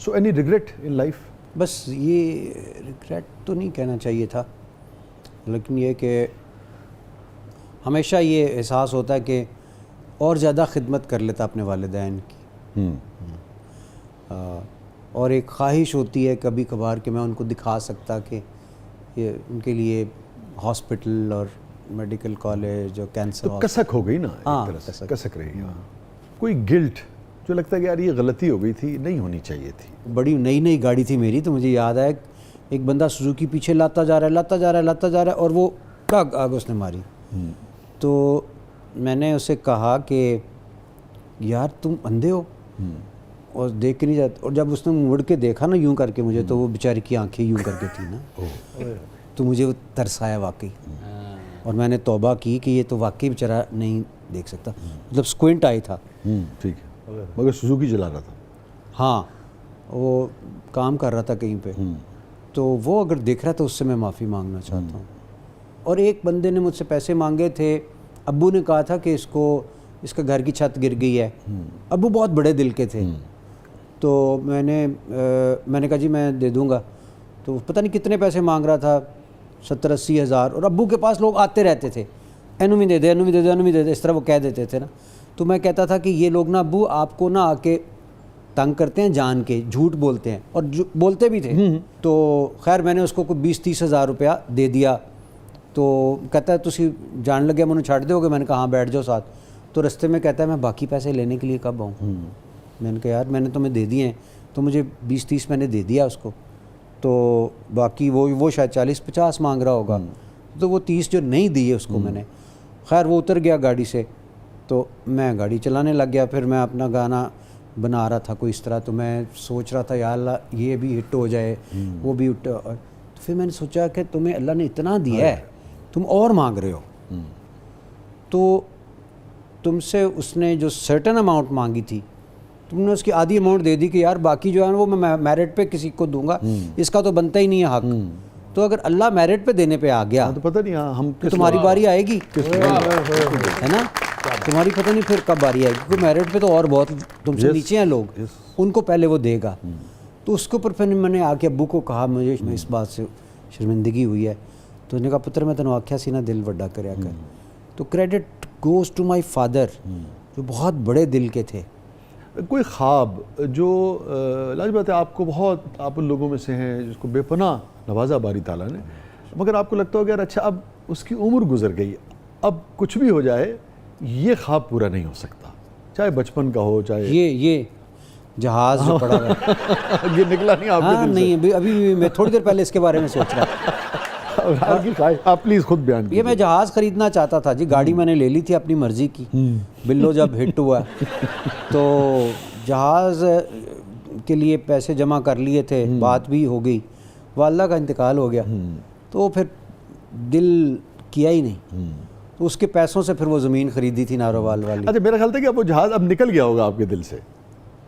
So any regret in life? بس یہ regret تو نہیں کہنا چاہیے تھا، لیکن یہ کہ ہمیشہ یہ احساس ہوتا ہے کہ اور زیادہ خدمت کر لیتا اپنے والدین کی، اور ایک خواہش ہوتی ہے کبھی کبھار کہ میں ان کو دکھا سکتا کہ یہ ان کے لیے ہاسپٹل اور میڈیکل کالج اور کینسر. تو کسک ہو گئی نا ایک طرح سے، کسک رہی ہے. کوئی گلٹ جو لگتا ہے کہ یار یہ غلطی ہو گئی تھی، نہیں ہونی چاہیے تھی؟ بڑی نئی گاڑی تھی میری، تو مجھے یاد ہے ایک بندہ سوزوکی پیچھے لاتا جا رہا ہے اور وہ آگ اس نے ماری. تو میں نے اسے کہا کہ یار تم اندھے ہو اور دیکھ کے نہیں جاتے. اور جب اس نے مڑ کے دیکھا نا یوں کر کے مجھے، تو وہ بیچارے کی آنکھیں یوں کر کے تھی نا، تو مجھے وہ ترس آیا واقعی. اور میں نے توبہ کی کہ یہ تو واقعی بیچارہ نہیں دیکھ سکتا، مطلب سکوینٹ آئی تھا. ٹھیک ہے، مگر سوزوکی چلا رہا تھا. ہاں وہ کام کر رہا تھا کہیں پہ، تو وہ اگر دیکھ رہا تو اس سے میں معافی مانگنا چاہتا ہوں. اور ایک بندے نے مجھ سے پیسے مانگے تھے، ابو نے کہا تھا کہ اس کا گھر کی چھت گر گئی ہے. ابو بہت بڑے دل کے تھے، تو میں نے کہا جی میں دے دوں گا. تو پتہ نہیں کتنے پیسے مانگ رہا تھا، 70-80 ہزار. اور ابو کے پاس لوگ آتے رہتے تھے، اینومی دے دے، اس طرح وہ کہہ دیتے تھے نا. تو میں کہتا تھا کہ یہ لوگ نا ابو آپ کو نا آ کے تنگ کرتے ہیں جان کے، جھوٹ بولتے ہیں، اور بولتے بھی تھے. تو خیر میں نے اس کو کوئی 20-30 ہزار روپیہ دے دیا. تو کہتا ہے تسی جان لگے مجھے چھاڑ دو گے؟ میں نے کہا ہاں بیٹھ جاؤ ساتھ. تو رستے میں کہتا ہے میں باقی پیسے لینے کے لیے کب آؤں؟ میں نے کہا یار میں نے تمہیں دے دیے ہیں. تو مجھے 20-30 میں نے دے دیا اس کو، تو باقی وہ شاید 40-50 مانگ رہا ہوگا. تو وہ 30 جو نہیں دی ہے اس کو میں نے. خیر وہ اتر گیا گاڑی سے، تو میں گاڑی چلانے لگ گیا. پھر میں اپنا گانا بنا رہا تھا کوئی اس طرح. تو میں سوچ رہا تھا یا اللہ یہ بھی ہٹ ہو جائے، وہ بھی ہٹ. تو پھر میں نے سوچا کہ تمہیں اللہ نے اتنا دیا ہے، تم اور مانگ رہے ہو. تو تم سے اس نے جو سرٹن اماؤنٹ مانگی تھی، تم نے اس کی آدھی اماؤنٹ دے دی کہ یار باقی جو ہے وہ میں میرٹ پہ کسی کو دوں گا، اس کا تو بنتا ہی نہیں ہے حق. تو اگر اللہ میرٹ پہ دینے پہ آ گیا تو پتہ نہیں ہم تمہاری باری آئے گی، ہے نا. تمہاری پتہ نہیں پھر کب باری آئے گی، کیونکہ میرٹ پہ تو اور بہت تم سے نیچے ہیں لوگ، ان کو پہلے وہ دے گا. تو اس کے اوپر پھر میں نے آ کے ابو کو کہا، مجھے اس بات سے شرمندگی ہوئی ہے. تو انہوں نے کہا پتر میں تینوں آکھیا سی نا دل وڈا کریا کر. تو credit goes to my father جو بہت بڑے دل کے تھے. کوئی خواب جو لاج بات ہے آپ کو بہت، آپ ان لوگوں میں سے ہیں جس کو بے پناہ نوازا باری تعالیٰ نے، مگر آپ کو لگتا ہو کہ یار اچھا اب اس کی عمر گزر گئی، اب کچھ بھی ہو جائے یہ خواب پورا نہیں ہو سکتا، چاہے بچپن کا ہو چاہے یہ جہاز جو پڑا ہے یہ نکلا نہیں آپ کے دل سے؟ نہیں، ابھی میں تھوڑی دیر پہلے اس کے بارے میں سوچ رہا تھا. آپ پلیز خود بیان کیجئے. یہ میں جہاز خریدنا چاہتا تھا جی، گاڑی میں نے لے لی تھی اپنی مرضی کی. بلو جب ہٹ ہوا تو جہاز کے لیے پیسے جمع کر لیے تھے، بات بھی ہو گئی، والدہ کا انتقال ہو گیا. تو پھر دل کیا ہی نہیں. تو اس کے پیسوں سے پھر وہ زمین خریدی تھی ناروال والی. اچھا میرا خیال تھا کہ اب وہ جہاز اب نکل گیا ہوگا آپ کے دل سے،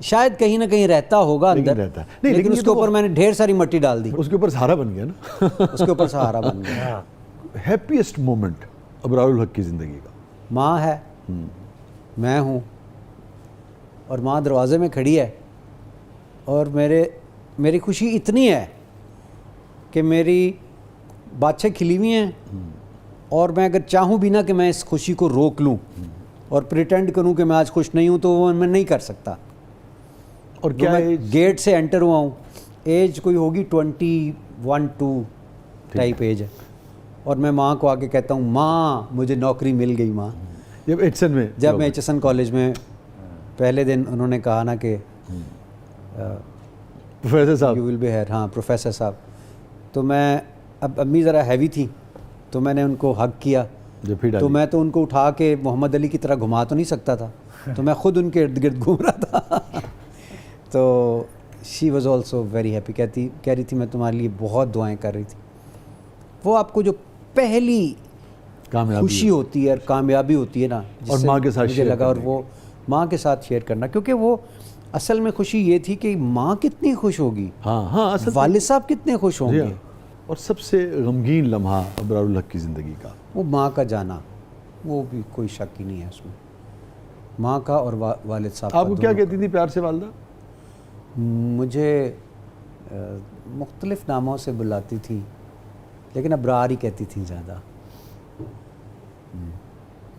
شاید کہیں نہ کہیں رہتا ہوگا اندر، لیکن اس کے اوپر میں نے ڈھیر ساری مٹی ڈال دی. اس کے اوپر سہارا بن گیا نا. اس کے اوپر سہارا بن گیا. ہیپیسٹ مومنٹ ابرار الحق کی زندگی کا؟ ماں ہے، میں ہوں، اور ماں دروازے میں کھڑی ہے، اور میری خوشی اتنی ہے کہ میری باتیں کھلی ہوئی ہیں، اور میں اگر چاہوں بھی نہ کہ میں اس خوشی کو روک لوں اور پریٹینڈ کروں کہ میں آج خوش نہیں ہوں، تو وہ میں نہیں کر سکتا. اور کیا گیٹ سے انٹر ہوا ہوں، ایج کوئی ہوگی 21-22 ٹائپ ایج ہے، اور میں ماں کو آ کے کہتا ہوں ماں مجھے نوکری مل گئی. ماں جب میں ایچ ایس این کالج میں پہلے دن انہوں نے کہا نا کہ پروفیسر صاحب یو ول بی ہیئر، ہاں پروفیسر صاحب. تو میں اب امی ذرا ہیوی تھی تو میں نے ان کو ہگ کیا. تو میں تو ان کو اٹھا کے محمد علی کی طرح گھما تو نہیں سکتا تھا، تو میں خود ان کے ارد گرد گھوم رہا تھا. تو she was also very happy, کہہ رہی تھی میں تمہارے لیے بہت دعائیں کر رہی تھی. وہ آپ کو جو پہلی خوشی ہوتی ہے اور کامیابی ہوتی ہے نا، اور ماں کے ساتھ مجھے لگا، اور وہ ماں کے ساتھ شیئر کرنا، کیونکہ وہ اصل میں خوشی یہ تھی کہ ماں کتنی خوش ہوگی، والد صاحب کتنے خوش ہوں گے. اور سب سے غمگین لمحہ ابرار الحق کی زندگی کا وہ ماں کا جانا، وہ بھی کوئی شک ہی نہیں ہے اس میں، ماں کا اور والد صاحب کا. آپ کو کیا کہتی تھی پیار سے والدہ؟ مجھے مختلف ناموں سے بلاتی تھی لیکن ابرار ہی کہتی تھیں زیادہ.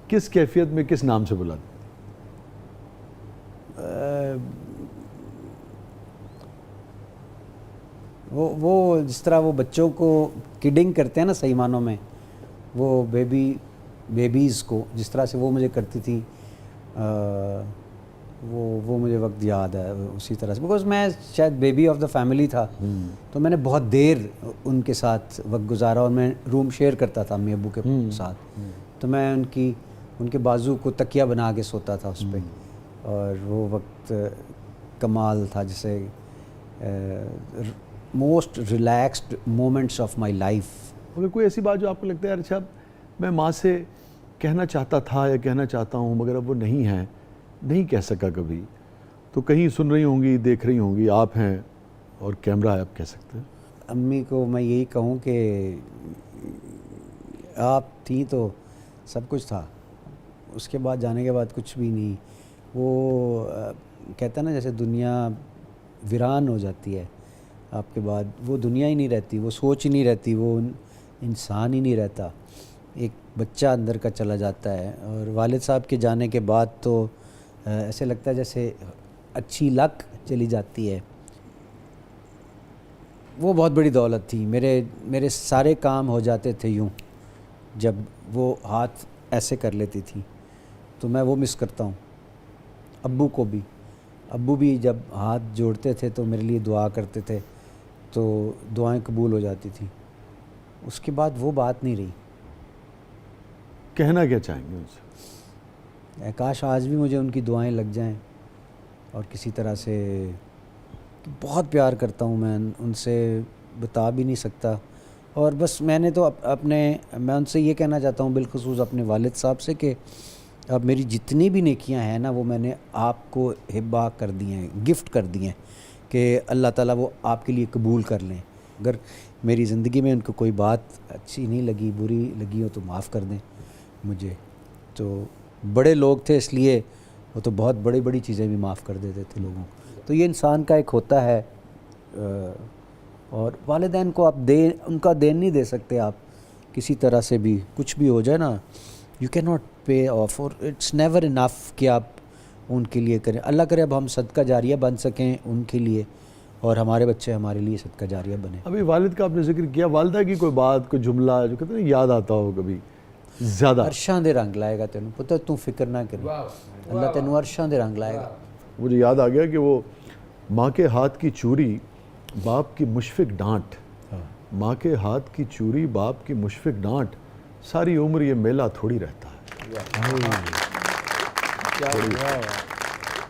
کس کیفیت میں کس نام سے بلاتے؟ وہ جس طرح وہ بچوں کو کڈنگ کرتے ہیں نا صحیح معنوں میں، وہ بیبیز کو جس طرح سے وہ مجھے کرتی تھی، وہ مجھے وقت یاد ہے اسی طرح سے. بیکاز میں شاید بیبی آف دا فیملی تھا، تو میں نے بہت دیر ان کے ساتھ وقت گزارا، اور میں روم شیئر کرتا تھا امی ابو کے ساتھ. تو میں ان کے بازو کو تکیہ بنا کے سوتا تھا اس پہ، اور وہ وقت کمال تھا، جسے most relaxed moments of my life. مگر کوئی ایسی بات جو آپ کو لگتا ہے یار اچھا میں ماں سے کہنا چاہتا تھا یا کہنا چاہتا ہوں مگر اب وہ نہیں ہیں، نہیں کہہ سکا کبھی، تو کہیں سن رہی ہوں گی، دیکھ رہی ہوں گی، آپ ہیں اور کیمرہ ہے، آپ کہہ سکتے ہیں؟ امی کو میں یہی کہوں کہ آپ تھیں تو سب کچھ تھا، اس کے بعد جانے کے بعد کچھ بھی نہیں. وہ کہتا ہے نا جیسے دنیا ویران ہو جاتی ہے آپ کے بعد، وہ دنیا ہی نہیں رہتی، وہ سوچ ہی نہیں رہتی، وہ انسان ہی نہیں رہتا، ایک بچہ اندر کا چلا جاتا ہے. اور والد صاحب کے جانے کے بعد تو ایسے لگتا ہے جیسے اچھی لک چلی جاتی ہے. وہ بہت بڑی دولت تھی. میرے سارے کام ہو جاتے تھے یوں جب وہ ہاتھ ایسے کر لیتی تھی، تو میں وہ مس کرتا ہوں. ابو بھی جب ہاتھ جوڑتے تھے تو میرے لیے دعا کرتے تھے، تو دعائیں قبول ہو جاتی تھیں. اس کے بعد وہ بات نہیں رہی. کہنا کیا چاہیں گے ان سے؟ کاش آج بھی مجھے ان کی دعائیں لگ جائیں، اور کسی طرح سے بہت پیار کرتا ہوں میں ان سے، بتا بھی نہیں سکتا. اور بس میں نے تو میں ان سے یہ کہنا چاہتا ہوں بالخصوص اپنے والد صاحب سے کہ اب میری جتنی بھی نیکیاں ہیں نا وہ میں نے آپ کو ہبہ کر دی ہیں، گفٹ کر دی ہیں، کہ اللہ تعالیٰ وہ آپ کے لیے قبول کر لیں. اگر میری زندگی میں ان کو کوئی بات اچھی نہیں لگی، بری لگی ہو تو معاف کر دیں مجھے. تو بڑے لوگ تھے اس لیے وہ تو بہت بڑی چیزیں بھی معاف کر دیتے تھے لوگوں کو. تو یہ انسان کا ایک ہوتا ہے. اور والدین کو آپ ان کا دین نہیں دے سکتے آپ کسی طرح سے بھی. کچھ بھی ہو جائے نا، you can not pay off, اور اٹس نیور انف کہ آپ ان کے لیے کریں. اللہ کرے اب ہم صدقہ جاریہ بن سکیں ان کے لیے، اور ہمارے بچے ہمارے لیے صدقہ جاریہ بنے. ابھی والد کا آپ نے ذکر کیا، والدہ کی کوئی بات، کوئی جملہ جو کہتے ہیں یاد آتا ہو کبھی زیادہ؟ عرشاں دے رنگ لائے گا تینوں پتہ، تو فکر نہ کریں، اللہ تینوں عرشاں دے رنگ لائے گا. مجھے یاد آ گیا کہ وہ ماں کے ہاتھ کی چوری، باپ کی مشفق ڈانٹ، ماں کے ہاتھ کی چوری، باپ کی مشفق ڈانٹ، ساری عمر یہ میلہ تھوڑی رہتا ہے.